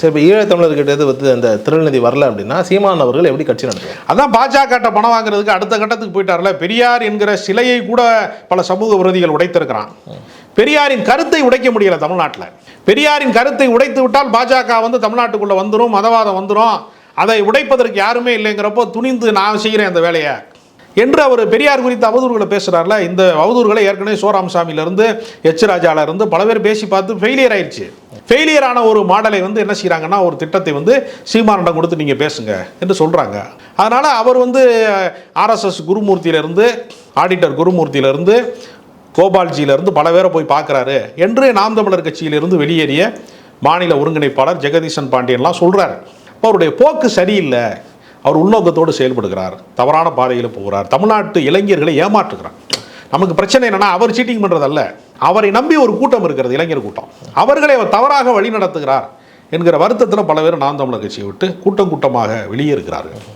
சரி, இப்போ ஈழத்தமிழர்கிட்ட வந்து அந்த திருநிதி வரல அப்படின்னா சீமான் அவர்கள் எப்படி கட்சி நடத்துவார்? அதான் பாஜக பணம் வாங்குறதுக்கு அடுத்த கட்டத்துக்கு போயிட்டார்ல. பெரியார் என்கிற சிலையை கூட பல சமூக விரோதிகள் உடைத்திருக்கிறான். பெரியாரின் கருத்தை உடைக்க முடியல தமிழ்நாட்டில். பெரியாரின் கருத்தை உடைத்து விட்டால் பாஜக வந்து தமிழ்நாட்டுக்குள்ள வந்துடும், மதவாதம் வந்துடும். அதை உடைப்பதற்கு யாருமே இல்லைங்கிறப்போ துணிந்து நான் செய்கிறேன் அந்த வேலையை என்று அவர் பெரியார் குறித்த அவதூறுகளை பேசுகிறார்ல. இந்த அவதூறுகளை ஏற்கனவே சோராமசாமியிலேருந்து எச் ராஜாவிலிருந்து பல பேர் பேசி பார்த்து ஃபெயிலியர் ஆயிடுச்சு. ஃபெயிலியரான ஒரு மாடலை வந்து என்ன செய்கிறாங்கன்னா, ஒரு திட்டத்தை வந்து சீமானிடம் கொடுத்து நீங்கள் பேசுங்க என்று சொல்கிறாங்க. அதனால் அவர் வந்து ஆர்எஸ்எஸ் குருமூர்த்தியிலேருந்து, ஆடிட்டர் குருமூர்த்தியிலேருந்து, கோபால்ஜியிலேருந்து பல பேரை போய் பார்க்குறாரு என்று நாம் தமிழர் கட்சியிலிருந்து வெளியேறிய மாநில ஒருங்கிணைப்பாளர் ஜெகதீசன் பாண்டியன்லாம் சொல்கிறார். அவருடைய போக்கு சரியில்லை, அவர் உள்நோக்கத்தோடு செயல்படுகிறார், தவறான பாதையில் போகிறார், தமிழ்நாட்டு இளைஞர்களை ஏமாற்றுகிறார். நமக்கு பிரச்சனை என்னன்னா, அவர் சீட்டிங் பண்ணுறதல்ல, அவரை நம்பி ஒரு கூட்டம் இருக்கிறது, இளைஞர் கூட்டம், அவர்களை அவர் தவறாக வழி நடத்துகிறார் என்கிற வருத்தத்தில் பல பேர் நாம் தமிழர் கட்சியை விட்டு கூட்டம் கூட்டமாக வெளியே இருக்கிறார்கள்.